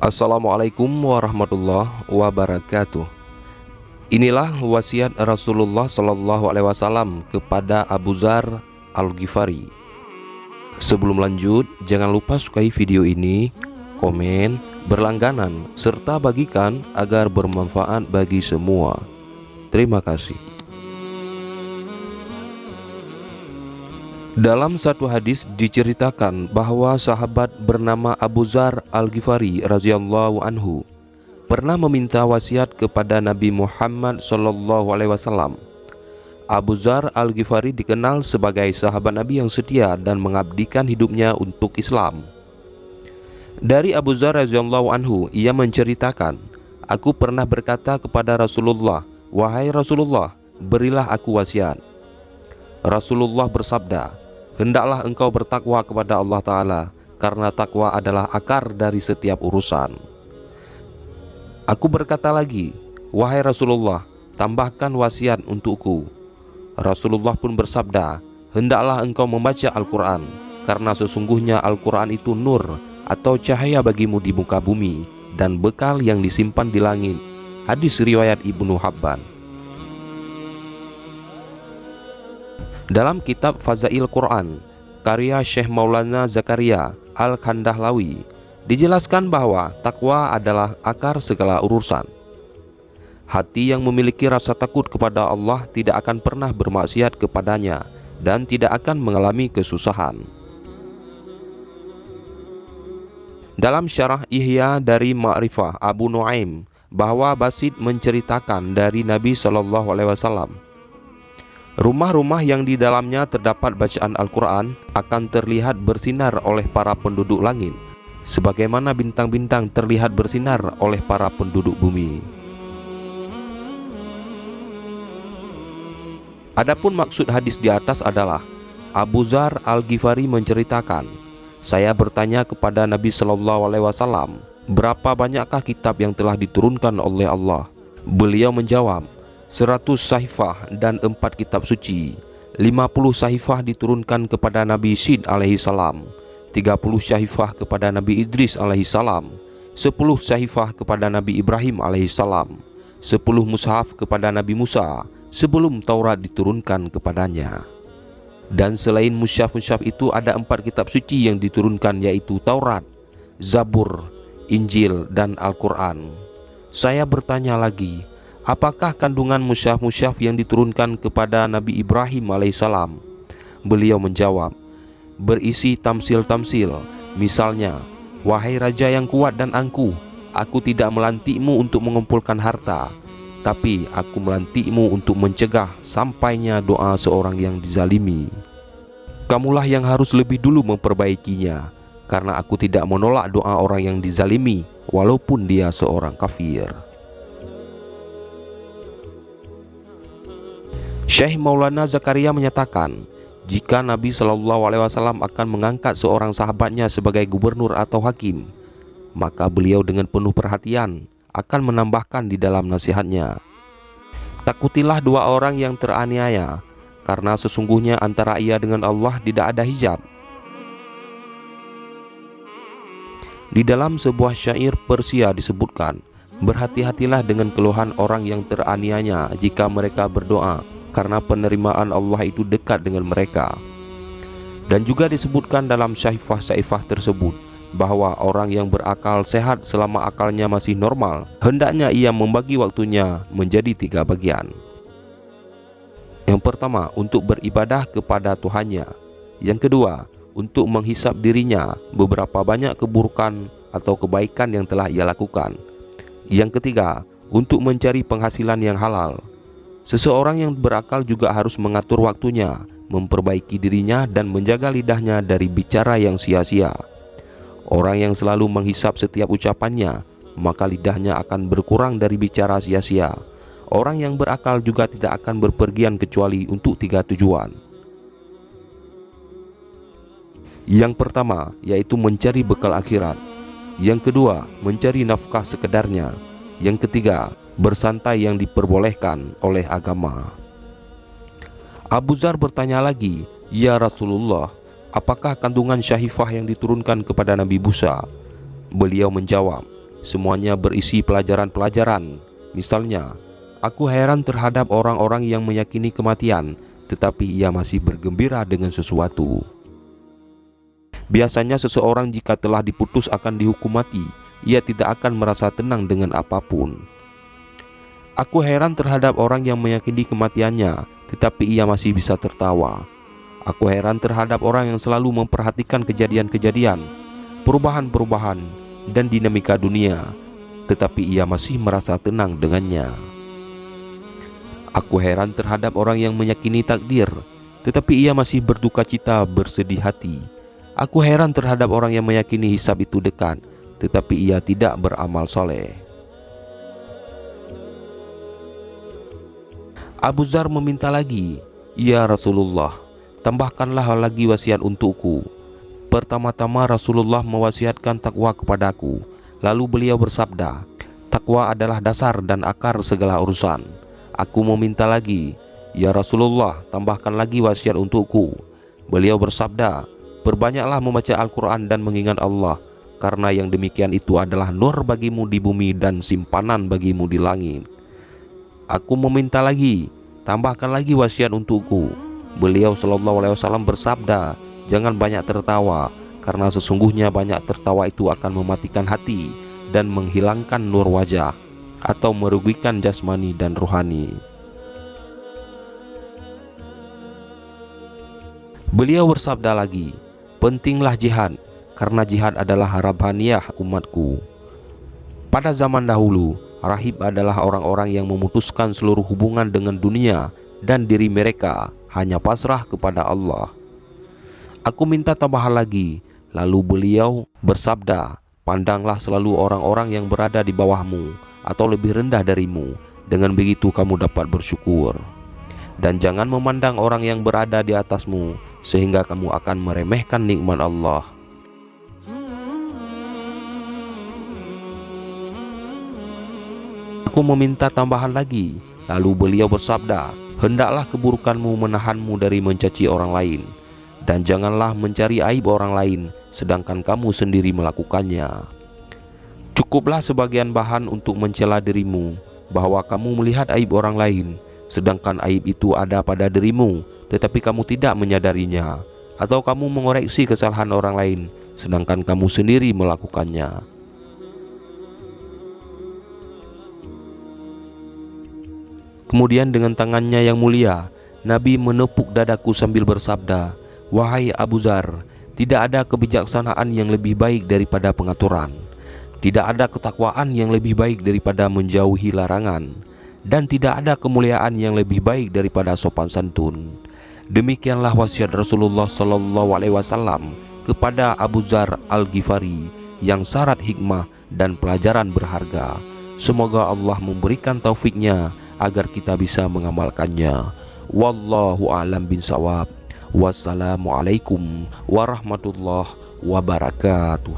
Assalamualaikum warahmatullahi wabarakatuh. Inilah wasiat Rasulullah Shallallahu Alaihi Wasallam kepada Abu Dzar Al-Ghifari. Sebelum lanjut, jangan lupa sukai video ini, komen, berlangganan, serta bagikan agar bermanfaat bagi semua. Terima kasih. Dalam satu hadis diceritakan bahwa sahabat bernama Abu Dzar Al-Ghifari radhiyallahu anhu pernah meminta wasiat kepada Nabi Muhammad SAW. Abu Dzar Al-Ghifari dikenal sebagai sahabat Nabi yang setia dan mengabdikan hidupnya untuk Islam. Dari Abu Dzar radhiyallahu anhu, ia menceritakan, "Aku pernah berkata kepada Rasulullah, 'Wahai Rasulullah, berilah aku wasiat.' Rasulullah bersabda, 'Hendaklah engkau bertakwa kepada Allah Ta'ala, karena takwa adalah akar dari setiap urusan.' Aku berkata lagi, 'Wahai Rasulullah, tambahkan wasiat untukku.' Rasulullah pun bersabda, 'Hendaklah engkau membaca Al-Quran, karena sesungguhnya Al-Quran itu nur atau cahaya bagimu di muka bumi, dan bekal yang disimpan di langit.' Hadis riwayat Ibnu Hibban. Dalam kitab Fazail Quran karya Syekh Maulana Zakaria Al-Kandahlawi dijelaskan bahwa takwa adalah akar segala urusan. Hati yang memiliki rasa takut kepada Allah tidak akan pernah bermaksiat kepadanya dan tidak akan mengalami kesusahan. Dalam syarah Ihya dari Ma'rifah Abu Nuaim bahwa Basid menceritakan dari Nabi SAW, rumah-rumah yang di dalamnya terdapat bacaan Al-Quran akan terlihat bersinar oleh para penduduk langit, sebagaimana bintang-bintang terlihat bersinar oleh para penduduk bumi. Adapun maksud hadis di atas adalah, Abu Dzar Al-Ghifari menceritakan, saya bertanya kepada Nabi SAW, berapa banyakkah kitab yang telah diturunkan oleh Allah? Beliau menjawab, 100 sahifah dan 4 kitab suci. 50 sahifah diturunkan kepada Nabi Syed alaihi salam, 30 sahifah kepada Nabi Idris alaihi salam, 10 sahifah kepada Nabi Ibrahim alaihi salam, 10 mushaf kepada Nabi Musa sebelum Taurat diturunkan kepadanya. Dan selain mushaf-mushaf itu ada 4 kitab suci yang diturunkan, yaitu Taurat, Zabur, Injil, dan Al-Quran. Saya bertanya lagi, apakah kandungan mushaf-mushaf yang diturunkan kepada Nabi Ibrahim alaihissalam? Beliau menjawab, berisi tamsil-tamsil. Misalnya, wahai raja yang kuat dan angkuh, aku tidak melantikmu untuk mengumpulkan harta, tapi aku melantikmu untuk mencegah sampainya doa seorang yang dizalimi. Kamulah yang harus lebih dulu memperbaikinya, karena aku tidak menolak doa orang yang dizalimi, walaupun dia seorang kafir." Syekh Maulana Zakaria menyatakan, jika Nabi SAW akan mengangkat seorang sahabatnya sebagai gubernur atau hakim, maka beliau dengan penuh perhatian akan menambahkan di dalam nasihatnya, takutilah 2 orang yang teraniaya, karena sesungguhnya antara ia dengan Allah tidak ada hijab. Di dalam sebuah syair Persia disebutkan, berhati-hatilah dengan keluhan orang yang teraniaya jika mereka berdoa, karena penerimaan Allah itu dekat dengan mereka. Dan juga disebutkan dalam syaifah-syaifah tersebut bahwa orang yang berakal sehat selama akalnya masih normal, hendaknya ia membagi waktunya menjadi 3 bagian. Yang pertama, untuk beribadah kepada Tuhannya. Yang kedua, untuk menghisap dirinya beberapa banyak keburukan atau kebaikan yang telah ia lakukan. Yang ketiga, untuk mencari penghasilan yang halal. Seseorang yang berakal juga harus mengatur waktunya, memperbaiki dirinya dan menjaga lidahnya dari bicara yang sia-sia. Orang yang selalu menghisap setiap ucapannya, maka lidahnya akan berkurang dari bicara sia-sia. Orang yang berakal juga tidak akan berpergian kecuali untuk 3 tujuan. Yang pertama, yaitu mencari bekal akhirat. Yang kedua, mencari nafkah sekedarnya. Yang ketiga, bersantai yang diperbolehkan oleh agama. Abu Dzar bertanya lagi, "Ya Rasulullah, apakah kandungan syahifah yang diturunkan kepada Nabi Musa?" Beliau menjawab, semuanya berisi pelajaran-pelajaran. Misalnya, aku heran terhadap orang-orang yang meyakini kematian, tetapi ia masih bergembira dengan sesuatu. Biasanya seseorang jika telah diputus akan dihukum mati, ia tidak akan merasa tenang dengan apapun. Aku heran terhadap orang yang meyakini kematiannya, tetapi ia masih bisa tertawa. Aku heran terhadap orang yang selalu memperhatikan kejadian-kejadian, perubahan-perubahan, dan dinamika dunia, tetapi ia masih merasa tenang dengannya. Aku heran terhadap orang yang meyakini takdir, tetapi ia masih berduka cita, bersedih hati. Aku heran terhadap orang yang meyakini hisab itu dekat, tetapi ia tidak beramal soleh. Abu Dzar meminta lagi, "Ya Rasulullah, tambahkanlah lagi wasiat untukku." Pertama-tama Rasulullah mewasiatkan takwa kepadaku. Lalu beliau bersabda, "Takwa adalah dasar dan akar segala urusan." Aku meminta lagi, "Ya Rasulullah, tambahkan lagi wasiat untukku." Beliau bersabda, "Perbanyaklah membaca Al-Quran dan mengingat Allah, karena yang demikian itu adalah nur bagimu di bumi dan simpanan bagimu di langit." Aku meminta lagi, "Tambahkan lagi wasiat untukku." Beliau SAW bersabda, "Jangan banyak tertawa, karena sesungguhnya banyak tertawa itu akan mematikan hati dan menghilangkan nur wajah, atau merugikan jasmani dan rohani." Beliau bersabda lagi, "Pentinglah jihad, karena jihad adalah harapaniyah umatku." Pada zaman dahulu, rahib adalah orang-orang yang memutuskan seluruh hubungan dengan dunia dan diri mereka hanya pasrah kepada Allah. Aku minta tambahan lagi. Lalu beliau bersabda, "Pandanglah selalu orang-orang yang berada di bawahmu atau lebih rendah darimu. Dengan begitu kamu dapat bersyukur. Dan jangan memandang orang yang berada di atasmu, sehingga kamu akan meremehkan nikmat Allah." Aku meminta tambahan lagi. Lalu beliau bersabda, "Hendaklah keburukanmu menahanmu dari mencaci orang lain, dan janganlah mencari aib orang lain sedangkan kamu sendiri melakukannya. Cukuplah sebagian bahan untuk mencela dirimu, bahwa kamu melihat aib orang lain, sedangkan aib itu ada pada dirimu, tetapi kamu tidak menyadarinya, atau kamu mengoreksi kesalahan orang lain, sedangkan kamu sendiri melakukannya." Kemudian dengan tangannya yang mulia, Nabi menepuk dadaku sambil bersabda, "Wahai Abu Dzar, tidak ada kebijaksanaan yang lebih baik daripada pengaturan. Tidak ada ketakwaan yang lebih baik daripada menjauhi larangan. Dan tidak ada kemuliaan yang lebih baik daripada sopan santun." Demikianlah wasiat Rasulullah SAW kepada Abu Dzar Al-Ghifari yang syarat hikmah dan pelajaran berharga. Semoga Allah memberikan taufiknya agar kita bisa mengamalkannya. Wallahu a'lam bishawab. Wassalamualaikum warahmatullahi wabarakatuh.